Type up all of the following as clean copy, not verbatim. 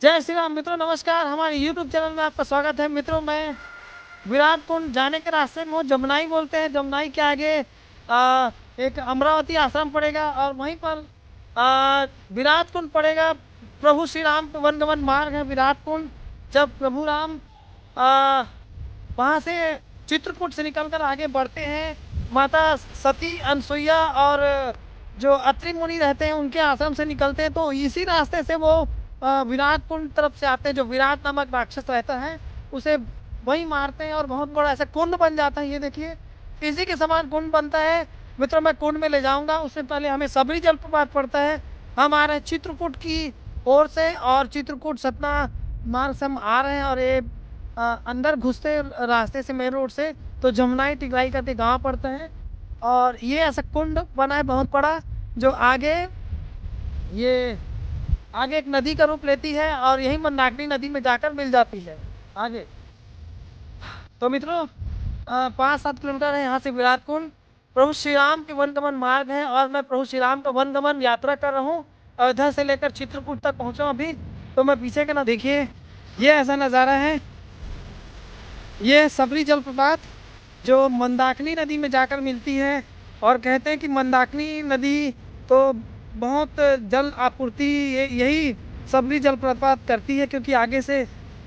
जय श्री राम मित्रों, नमस्कार। हमारे YouTube चैनल में आपका स्वागत है। मित्रों, मैं विराट कुंड जाने के रास्ते में हूँ। जमुनाई बोलते हैं। जमुनाई के आगे एक अमरावती आश्रम पड़ेगा और वहीं पर विराट कुंड पड़ेगा। प्रभु श्री राम का वनगमन मार्ग है विराट कुंड। जब प्रभु राम वहाँ से चित्रकूट से निकलकर आगे बढ़ते हैं, माता सती, अनसुईया और जो अत्रि मुनि रहते हैं उनके आश्रम से निकलते हैं, तो इसी रास्ते से वो विराट कुंड तरफ से आते हैं। जो विराट नामक राक्षस रहता है उसे वही मारते हैं और बहुत बड़ा ऐसा कुंड बन जाता है। ये देखिए, इसी के समान कुंड बनता है। मित्रों, मैं कुंड में ले जाऊंगा, उससे पहले हमें सबरी जलप्रपात पड़ता है। हम आ रहे हैं चित्रकूट की ओर से और चित्रकूट सतना मार्ग से हम आ रहे हैं और ये अंदर घुसते रास्ते से मेन रोड से तो जमुनाई टिकराई करके गाँव पड़ता है। और ये ऐसा कुंड बना है बहुत बड़ा, जो ये आगे एक नदी का रूप लेती है और यही मंदाकिनी नदी में जाकर मिल जाती है आगे। तो मित्रों, 5-7 किलोमीटर है यहाँ से विराट कुंड। प्रभु श्री राम के वनगमन मार्ग है और मैं प्रभु श्री राम का वनगमन यात्रा कर रहा हूँ। अयोध्या से लेकर चित्रकूट तक पहुँचा हूँ अभी। तो मैं पीछे का ना देखिए, ये ऐसा नज़ारा है। ये सबरी जलप्रपात जो मंदाकिनी नदी में जाकर मिलती है और कहते हैं कि मंदाकिनी नदी तो बहुत जल आपूर्ति यही सबरी जलप्रपात करती है, क्योंकि आगे से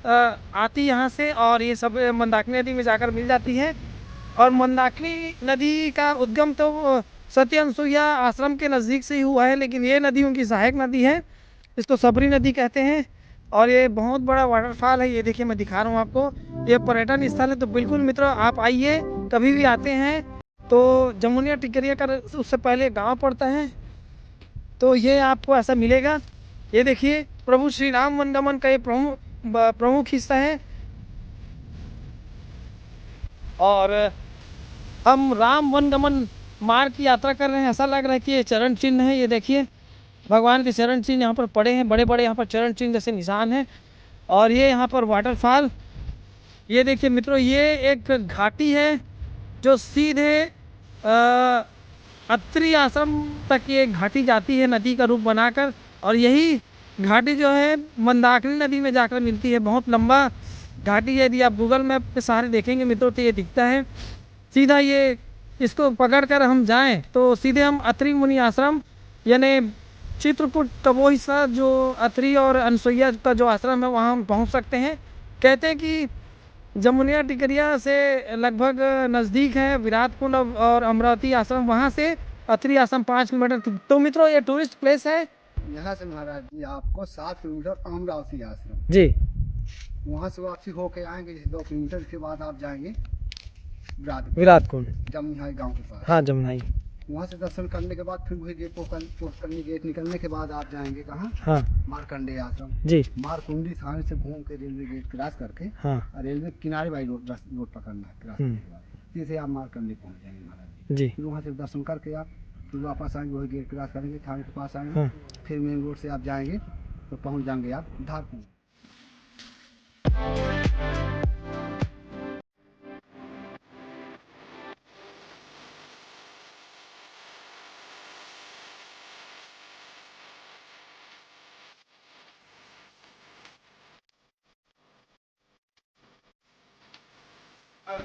आती यहाँ से और ये सब मंदाकिनी नदी में जाकर मिल जाती है। और मंदाकिनी नदी का उद्गम तो सती अनसुईया आश्रम के नज़दीक से ही हुआ है, लेकिन ये नदी उनकी सहायक नदी है, इसको सबरी नदी कहते हैं। और ये बहुत बड़ा वाटरफॉल है। ये देखिए, मैं दिखा रहा हूँ आपको। ये पर्यटन स्थल है, तो बिल्कुल मित्रों आप आइए, कभी भी आते हैं तो जमुनिया टिकरिया का उससे पहले गांव पड़ता है, तो ये आपको ऐसा मिलेगा। ये देखिए, प्रभु श्री राम वनगमन का ये प्रमुख हिस्सा है। और हम राम वनगमन मार्ग की यात्रा कर रहे हैं। ऐसा लग रहा है कि ये चरण चिन्ह है। ये देखिए, भगवान के चरण चिन्ह यहाँ पर पड़े हैं, बड़े बड़े यहाँ पर चरण चिन्ह जैसे निशान हैं। और ये यहाँ पर वाटरफॉल, ये देखिए मित्रों, ये एक घाटी है जो सीधे अत्रि आश्रम तक ये घाटी जाती है नदी का रूप बनाकर। और यही घाटी जो है मंदाकिनी नदी में जाकर मिलती है। बहुत लंबा घाटी है। यदि आप गूगल मैप पे सारे देखेंगे मित्रों तो ये दिखता है। सीधा ये इसको पकड़कर हम जाएं तो सीधे हम अत्रि मुनि आश्रम यानी चित्रकूट का वो हिस्सा जो अत्रि और अनसुईया का जो आश्रम है वहाँ हम पहुँच सकते हैं। कहते हैं कि जमुनिया टिकरिया से लगभग नज़दीक है विराट कुंड और अमरावती आश्रम। वहाँ से अत्रि आश्रम 5 किलोमीटर। तो मित्रों, ये टूरिस्ट प्लेस है। यहाँ से महाराज जी आपको 7 किलोमीटर अमरावती आश्रम जी, वहाँ से वापसी होके आएंगे। 2 किलोमीटर के बाद आप जाएंगे विराट कुंड, जमुनाई गांव के पास। हाँ जमुनाई। वहाँ से दर्शन करने के बाद फिर वही गेट पोखरनी गेट निकलने के बाद आप जाएंगे कहाँ? हाँ मारकंडे आश्रम जी, मारकुंडी थाने से घूम के रेलवे गेट क्रॉस करके हाँ रेलवे किनारे वाली रोड पकड़ना है। क्रॉस करने के बाद सीधे आप मारकंडे पहुँच जाएंगे महाराज जी। फिर वहाँ से दर्शन करके आप फिर वापस आएंगे, वही गेट क्रॉस करेंगे, थाने के पास आएंगे। हाँ। फिर मेन रोड से आप जाएंगे तो पहुँच जाएंगे आप धारपुर।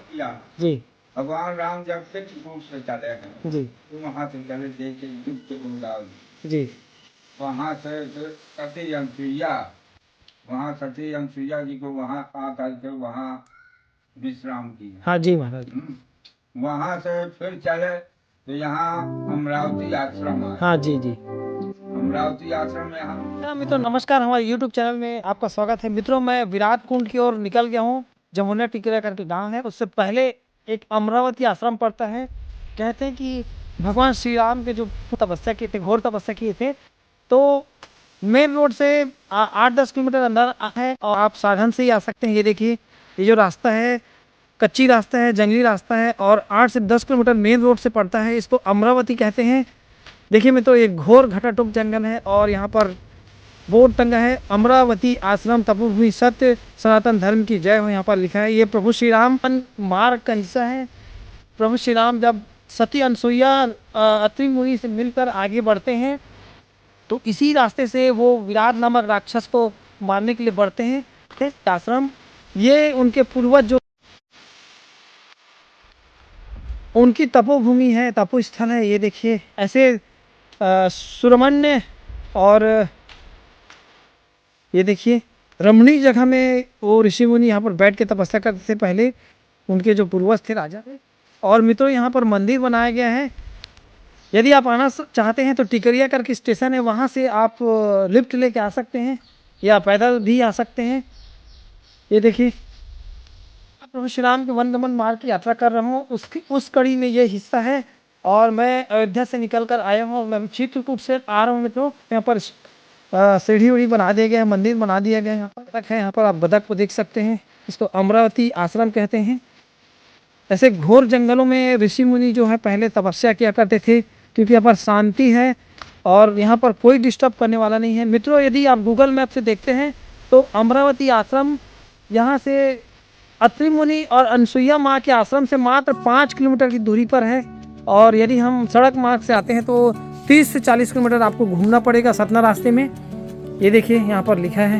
किया जी भगवान राम जब से चित्रकूट से चले गए जी तो वहाँ से चले देखे युद्ध के गुंडाल जी वहाँ से फिर सती अनसुईया वहाँ सती अनसुईया जी को वहाँ आ करके वहाँ विश्राम किया। हाँ जी महाराज। वहाँ से फिर चले तो यहाँ अमरावती आश्रम आए। हाँ जी जी। अमरावती आश्रम में हम हाँ मित्रों, नमस्कार। हमारे YouTube चैनल में आपका स्वागत है। मित्रों, मैं विराट कुंड की ओर निकल गया हूँ। जमुनिया टिकरिया करके गांव है, उससे पहले एक अमरावती आश्रम पड़ता है। कहते हैं कि भगवान श्री राम के जो तपस्या किए थे, घोर तपस्या किए थे, तो मेन रोड से 8-10 किलोमीटर अंदर है और आप साधन से ही आ सकते हैं। ये देखिए, ये जो रास्ता है कच्ची रास्ता है, जंगली रास्ता है और 8 से 10 किलोमीटर मेन रोड से पड़ता है। इसको अमरावती कहते हैं। देखिए मैं तो एक घोर घटाटोप जंगल है और यहाँ पर बोर्ड टंगा है, अमरावती आश्रम तपोभूमि सत्य सनातन धर्म की जय हो, यहाँ पर लिखा है। ये प्रभु श्री राम मार्ग का हिस्सा है। प्रभु श्री राम जब सती अनसुईया अत्रि मुनि से मिलकर आगे बढ़ते हैं तो इसी रास्ते से वो विराट नामक राक्षस को मारने के लिए बढ़ते हैं। आश्रम ये उनके पूर्वज जो उनकी तपोभूमि है, तपोस्थल है। ये देखिए ऐसे सुरमण्य और ये देखिए रमणीय जगह में वो ऋषि मुनि यहाँ पर बैठ के तपस्या करते थे पहले, उनके जो पूर्वज थे राजा थे। और मित्रों यहाँ पर मंदिर बनाया गया है। यदि आप आना चाहते हैं तो टिकरिया करके स्टेशन है, वहाँ से आप लिफ्ट लेके आ सकते हैं या पैदल भी आ सकते हैं। ये देखिए प्रभु श्री राम के वनगमन मार्ग की यात्रा कर रहा हूँ, उसकी उस कड़ी में ये हिस्सा है। और मैं अयोध्या से निकल कर आया हूँ, मैं चित्रकूट से आ रहा हूँ मित्रों। यहाँ पर सीढ़ी उढ़ी बना दिया गया है, मंदिर बना दिया गया है। यहाँ पर बतख है, यहाँ पर आप बतख को देख सकते हैं। इसको अमरावती आश्रम कहते हैं। ऐसे घोर जंगलों में ऋषि मुनि जो है पहले तपस्या किया करते थे, क्योंकि यहाँ पर शांति है और यहाँ पर कोई डिस्टर्ब करने वाला नहीं है। मित्रों यदि आप गूगल मैप से देखते हैं तो अमरावती आश्रम यहाँ से अत्रि मुनि और अनसुईया माँ के आश्रम से मात्र 5 किलोमीटर की दूरी पर है। और यदि हम सड़क मार्ग से आते हैं तो 30 से 40 किलोमीटर आपको घूमना पड़ेगा सतना रास्ते में। ये देखिए यहाँ पर लिखा है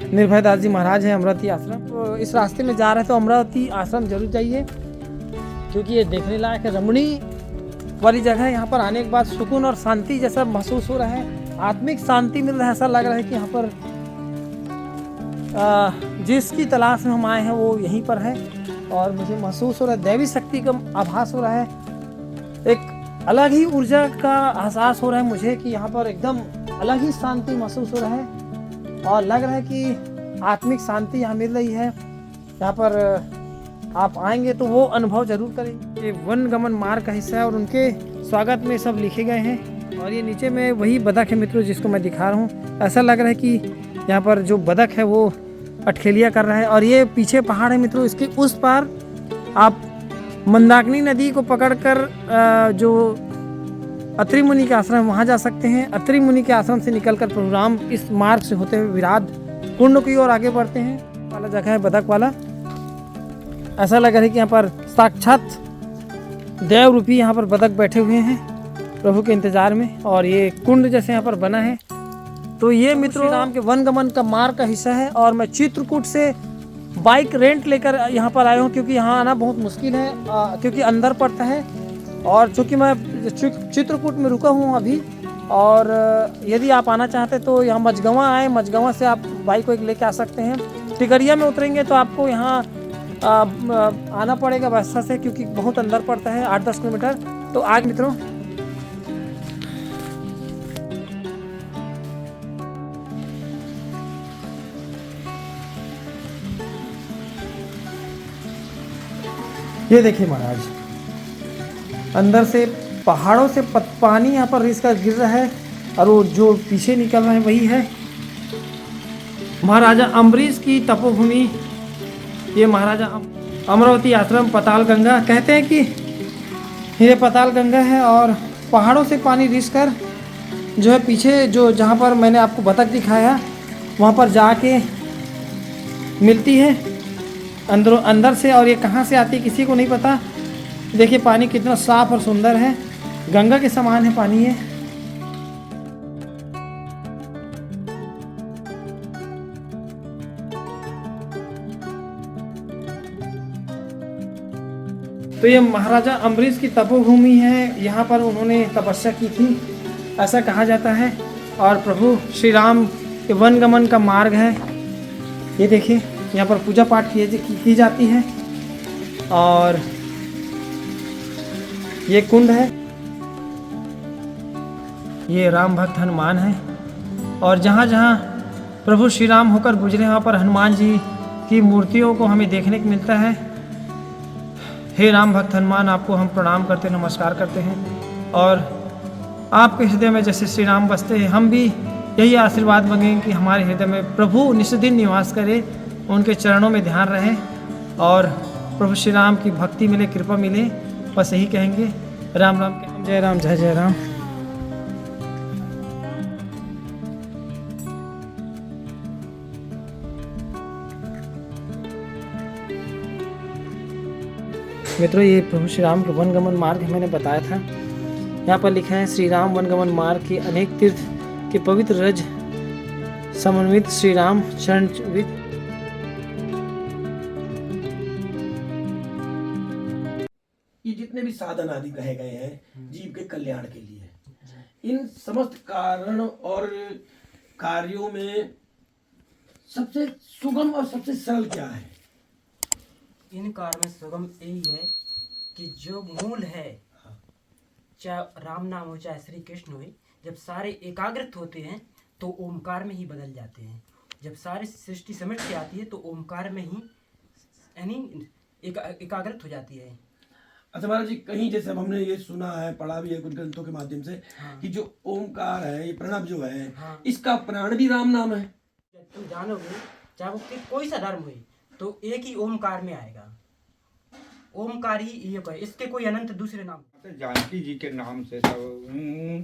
निर्भय दास जी महाराज है अमरावती आश्रम। तो इस रास्ते में जा रहे हैं तो अमरावती आश्रम जरूर जाइए, क्योंकि ये देखने लायक है, रमणीय वाली जगह है। यहाँ पर आने के बाद सुकून और शांति जैसा महसूस हो रहा है, आत्मिक शांति मिल रहा है। ऐसा लग रहा है कि यहाँ पर जिसकी तलाश में हम आए हैं वो यहीं पर है। और मुझे महसूस हो रहा है दैवी शक्ति का आभास हो रहा है, एक अलग ही ऊर्जा का एहसास हो रहा है मुझे कि यहाँ पर एकदम अलग ही शांति महसूस हो रहा है। और लग रहा है कि आत्मिक शांति यहाँ मिल रही है। यहाँ पर आप आएंगे तो वो अनुभव जरूर करेंगे। ये वन गमन मार्ग का हिस्सा है और उनके स्वागत में सब लिखे गए हैं। और ये नीचे में वही बतख है मित्रों जिसको मैं दिखा रहा हूँ। ऐसा लग रहा है कि यहाँ पर जो बतख है वो अटखेलिया कर रहा है। और ये पीछे पहाड़ है मित्रों, इसके उस पार आप मंदाकिनी नदी को पकड़कर जो अत्रि मुनि के आश्रम वहाँ जा सकते हैं। अत्रि मुनि के आश्रम से निकलकर प्रभु राम इस मार्ग से होते हुए विराट कुंड की ओर आगे बढ़ते हैं। वाला जगह है बतख वाला। ऐसा लग रहा है कि यहाँ पर साक्षात देव रूपी यहाँ पर बतख बैठे हुए हैं प्रभु के इंतजार में। और ये कुंड जैसे यहाँ पर बना है। तो ये मित्रों राम के वनगमन का मार्ग का हिस्सा है। और मैं चित्रकूट से बाइक रेंट लेकर यहाँ पर आया हूँ, क्योंकि यहाँ आना बहुत मुश्किल है, क्योंकि अंदर पड़ता है। और चूँकि मैं चित्रकूट में रुका हूँ अभी, और यदि आप आना चाहते तो यहाँ मझगवां आए, मझगवां से आप बाइक को एक लेके आ सकते हैं। टिकरिया में उतरेंगे तो आपको यहाँ आना पड़ेगा बस्सा से, क्योंकि बहुत अंदर पड़ता है 8-10 किलोमीटर। तो आज मित्रों ये देखिए महाराज, अंदर से पहाड़ों से पानी यहाँ पर रिस का गिर रहा है। और वो जो पीछे निकल रहा है वही है महाराजा अम्बरीश की तपोभूमि। ये महाराजा अमरावती आश्रम पताल गंगा कहते हैं कि ये पताल गंगा है। और पहाड़ों से पानी रिस कर जो है पीछे जो जहाँ पर मैंने आपको बतख दिखाया वहाँ पर जाके मिलती है अंदर से। और ये कहाँ से आती है किसी को नहीं पता। देखिए पानी कितना साफ और सुंदर है, गंगा के समान है पानी ये। तो ये महाराजा अम्बरीश की तपोभूमि है, यहाँ पर उन्होंने तपस्या की थी ऐसा कहा जाता है। और प्रभु श्री राम के वनगमन का मार्ग है। ये देखिए यहाँ पर पूजा पाठ की जाती है। और ये कुंड है, ये राम भक्त हनुमान है। और जहाँ जहाँ प्रभु श्री राम होकर गुजरे वहाँ पर हनुमान जी की मूर्तियों को हमें देखने को मिलता है। हे राम भक्त हनुमान, आपको हम प्रणाम करते नमस्कार करते हैं। और आपके हृदय में जैसे श्री राम बसते हैं, हम भी यही आशीर्वाद मांगेंगे कि हमारे हृदय में प्रभु निस्दिन निवास करे, उनके चरणों में ध्यान रहे और प्रभु श्री राम की भक्ति मिले, कृपा मिले। बस यही कहेंगे। राम राम, जय राम, जय जय राम। मित्रों, ये प्रभु श्री राम का वनगमन मार्ग मैंने बताया था। यहाँ पर लिखा है श्री राम वनगमन मार्ग के अनेक तीर्थ के पवित्र रज समन्वित श्री राम चरण। ये जितने भी साधन आदि कहे गए हैं जीव के कल्याण के लिए, इन समस्त कारण और कार्यों में सबसे सुगम और सबसे सरल क्या है? इन कार्य में सुगम यही है कि जो मूल है, चाहे राम नाम हो चाहे श्री कृष्ण हो, जब सारे एकाग्रत होते हैं तो ओमकार में ही बदल जाते हैं। जब सारी सृष्टि समेट के आती है तो ओमकार में ही यानी एकाग्रत हो जाती है। अच्छा महाराज जी, कहीं जैसे अब हमने ये सुना है, पढ़ा भी है कुछ ग्रंथों के माध्यम से, कि जो ओमकार है, ये प्रणव जो है, इसका प्राण भी राम नाम है। तुम जानोगे चाहे वो कोई सा धर्म हो तो एक ही ओमकार में आएगा। ओमकार ही ये है, इसके कोई अनंत दूसरे नाम। जानकी जी के नाम से सब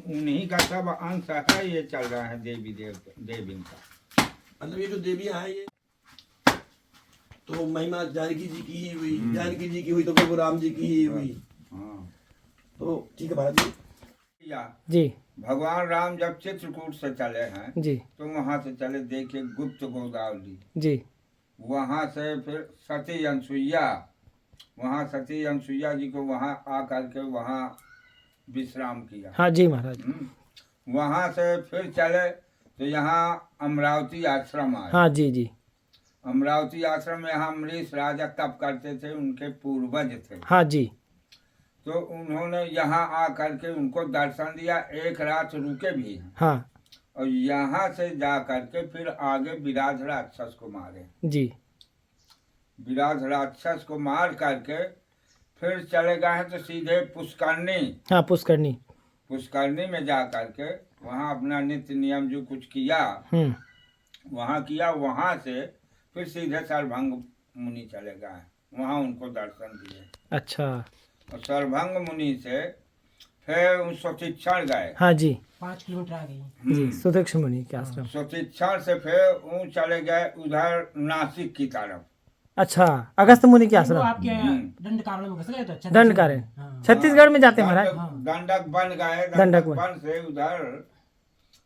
उन्हीं का सब अंश है, ये चल रहा है देवी का। मतलब ये जो देवियां हैं, ये तो महिमा जानकी जी की ही हुई, जानकी जी की हुई तो फिर वो राम जी की ही हुई। तो ठीक है महाराज जी। भगवान राम जब चित्रकूट से चले हैं जी, तो वहां से चले, देखिए गुप्त गोदावरी जी, वहां से फिर सती अनसुईया, वहां सती अनसुईया जी को वहां आकर के वहां विश्राम किया। हाँ जी महाराज। वहां से फिर चले तो यहाँ अमरावती आश्रम आया। हाँ जी जी। अमरावती आश्रम में यहाँ अमरीश राजा तप करते थे, उनके पूर्वज थे। हाँ जी। तो उन्होंने यहाँ आकर के उनको दर्शन दिया, एक रात रुके भी हैं। हाँ और यहाँ से जा करके फिर आगे विराज राक्षस को मारे। जी। विराज राक्षस को मार करके फिर चले गए हैं तो सीधे पुष्करणी। हाँ, पुष्करणी। पुष्करणी में जा करके वहाँ अपना नित्य नियम जो कुछ किया वहाँ किया, वहाँ से फिर सीधे सरभंग मुनि चले गए, वहाँ उनको दर्शन दिए। अच्छा। और सरभंग मुनि से फिर सुतीक्षण गए। हाँ जी। 5 किलोमीटर आ गई जी, सुतीक्षण मुनि के आश्रम। सुतीक्षण से फिर चले गए उधर नासिक की तरफ। अच्छा, अगस्त मुनि के आश्रम। आपके दंडकारण्य में घुस गए तो दंडकारण्य छत्तीसगढ़ में जाते महाराज। दंडक बन गए, दंडक बन से उधर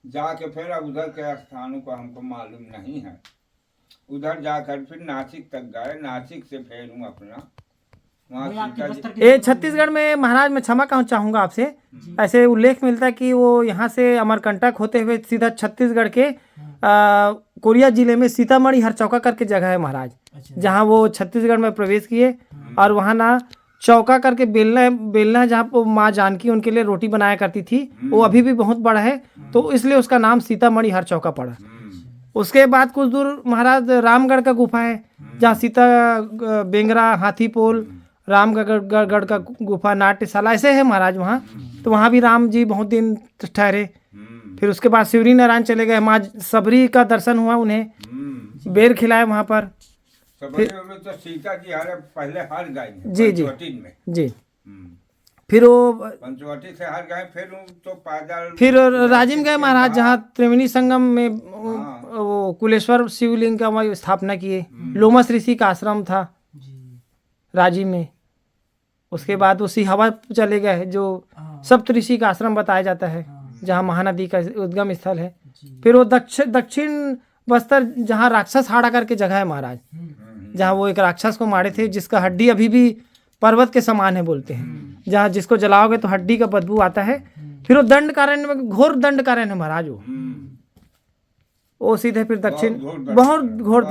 जाके फिर अब उधर के स्थानों को हमको मालूम नहीं है। उधर जाकर फिर नासिक तक गए, नासिक से फिर हूँ अपना ये छत्तीसगढ़ में महाराज, मैं क्षमा चाहूँगा आपसे, ऐसे उल्लेख मिलता है कि वो यहाँ से अमरकंटक होते हुए सीधा छत्तीसगढ़ के कोरिया जिले में सीतामढ़ी हरचौका करके जगह है महाराज, जहाँ वो छत्तीसगढ़ में प्रवेश किए और वहाँ ना चौका करके बेलना जहाँ पर माँ जानकी उनके लिए रोटी बनाया करती थी, वो अभी भी बहुत बड़ा है, तो इसलिए उसका नाम सीतामढ़ी हरचौका पड़ा। उसके बाद कुछ दूर महाराज रामगढ़ का गुफा है, जहाँ सीता बेंगरा, हाथीपोल, रामगढ़ का गुफा, नाट्यशाला ऐसे है महाराज वहाँ। तो वहाँ भी राम जी बहुत दिन ठहरे। फिर उसके बाद शिवरी नारायण चले गए, माँ सबरी का दर्शन हुआ, उन्हें बेर खिलाए वहाँ पर। फिर तो सीता जी पहले हार गए जी जी में जी। फिर वो पंचवटी से हार गए, फिर तो पैदल फिर राजिम गए महाराज, जहाँ त्रिवेणी संगम में वो कुलेश्वर शिवलिंग का वही स्थापना किए। लोमस ऋषि का आश्रम था राजिम में। उसके बाद वो सिहावा चले गए, जो सप्त ऋषि का आश्रम बताया जाता है, जहाँ महानदी का उद्गम स्थल है। फिर वो दक्षिण बस्तर, जहाँ राक्षस हाड़ा करके जगह है महाराज, जहाँ वो एक राक्षस को मारे थे, जिसका हड्डी अभी भी पर्वत के समान है बोलते हैं, जहाँ जिसको जलाओगे तो हड्डी का बदबू आता है। फिर वो दंडकारण्य में, घोर दंडकारण्य है महाराज वो सीधे फिर दक्षिण, बहुत घोर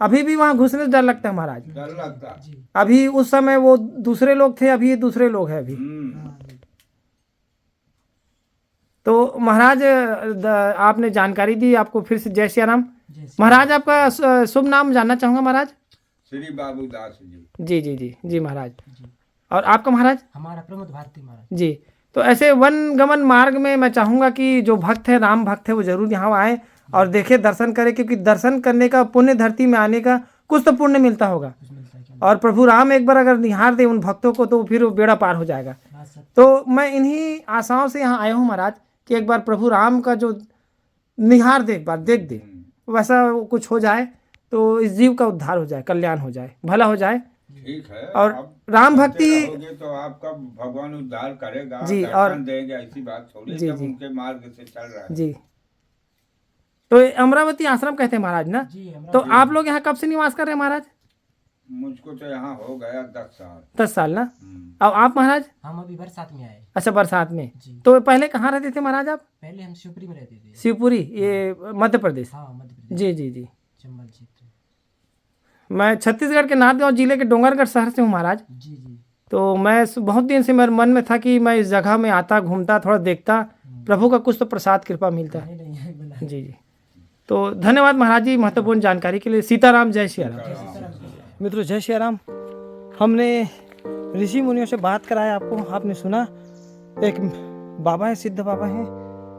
अभी भी वहाँ घुसने से डर लगता है महाराज। डर लगता। अभी उस समय वो दूसरे लोग थे, अभी ये दूसरे लोग हैं अभी। तो महाराज आपने जानकारी दी, आपको फिर से जय सिया राम। महाराज आपका शुभ नाम जानना चाहूँगा महाराज। श्री बाबूदास जी। जी जी जी जी महाराज। और आपका महाराज? हमारा प्रमोद भारती महाराज। जी। तो ऐसे वन गमन मार्ग में मैं चाहूँगा कि जो भक्त है, राम भक्त है, वो जरूर यहाँ आए और देखे, दर्शन करे, क्योंकि दर्शन करने का पुण्य, धरती में आने का कुछ तो पुण्य मिलता होगा। और प्रभु राम एक बार अगर निहार दे उन भक्तों को तो फिर वो बेड़ा पार हो जाएगा। तो मैं इन्हीं आशाओं से यहाँ आया हूँ महाराज कि एक बार प्रभु राम का जो निहार दे, एक बार देख दे, वैसा कुछ हो जाए तो इस जीव का उद्धार हो जाए, कल्याण हो जाए, भला हो जाए। ठीक है। और आप राम करते भक्ति रहोगे तो आपका भगवान उद्धार करेगा, जी, दर्शन और देंगे, ऐसी बात थोड़ी जी, जब जी। उनके मार्ग से चल रहा है। जी। तो ये अमरावती आश्रम कहते हैं महाराज ना? तो आप लोग यहाँ कब से निवास कर रहे हैं महाराज? मुझको तो यहाँ हो गया 10 साल। 10 साल ना? अब आप महाराज? हम अभी बरसात में आए। अच्छा, बरसात में। जी। तो पहले कहाँ रहते थे महाराज आप? पहले हम शिवपुरी में रहते थे। शिवपुरी, ये मध्य प्रदेश? हाँ, मध्य प्रदेश, जी जी जी। चंबल क्षेत्र। मैं छत्तीसगढ़ के नाथगांव जिले के डोंगरगढ़ शहर से हूँ महाराज। जी जी। तो मैं बहुत दिन से मेरे मन में था कि मैं इस जगह में आता, घूमता, थोड़ा देखता, प्रभु का कुछ तो प्रसाद कृपा मिलता। नहीं बोला। जी जी। तो धन्यवाद महाराज जी महत्वपूर्ण जानकारी के लिए। सीताराम, जय श्री राम। मित्रों, जय श्री राम। हमने ऋषि मुनियों से बात कराया आपको, आपने सुना। एक बाबा है, सिद्ध बाबा हैं,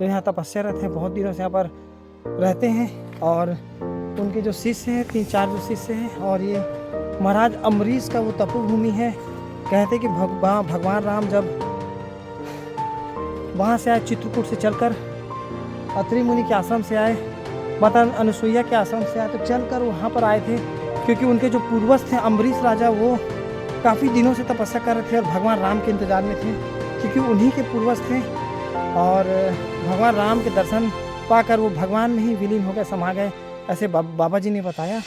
जो यहाँ तपस्या रहते हैं, बहुत दिनों से यहाँ पर रहते हैं। और उनके जो शिष्य हैं, 3-4 जो शिष्य हैं। और ये महाराज अम्बरीश का वो तपोभूमि है। कहते कि भगवान राम जब वहाँ से आए, चित्रकूट से चलकर अत्रि मुनि के आश्रम से आए, माता अनुसुईया के आश्रम से आए, तो चलकर वहाँ पर आए थे। क्योंकि उनके जो पूर्वज थे अम्बरीश राजा, वो काफ़ी दिनों से तपस्या कर रहे थे और भगवान राम के इंतजार में थे, क्योंकि उन्हीं के पूर्वज थे। और भगवान राम के दर्शन पाकर वो भगवान में ही विलीन हो गए, समा गए, ऐसे बाबा जी ने बताया।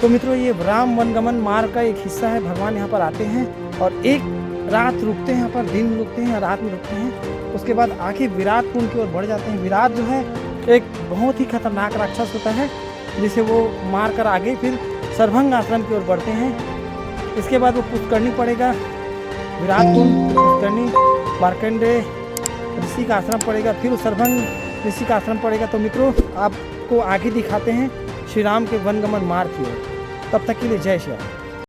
तो मित्रों, ये राम वनगमन मार्ग का एक हिस्सा है। भगवान यहाँ पर आते हैं और एक रात रुकते हैं यहाँ पर, दिन रुकते हैं, रात में रुकते हैं। उसके बाद आके विराट कुंड की ओर बढ़ जाते हैं। विराट जो है एक बहुत ही खतरनाक राक्षस होता है, जिसे वो मार कर आगे फिर सरभंग आश्रम की ओर बढ़ते हैं। इसके बाद वो पुष्करणी पड़ेगा, विराट कुंड, पुष्करणी, मार्कंडेय ऋषि का आश्रम पड़ेगा, फिर सरभंग ऋषि का आश्रम पड़ेगा। तो मित्रों, आपको आगे दिखाते हैं श्री राम के वनगमन मार्ग की ओर। तब तक के लिए जय श्री राम।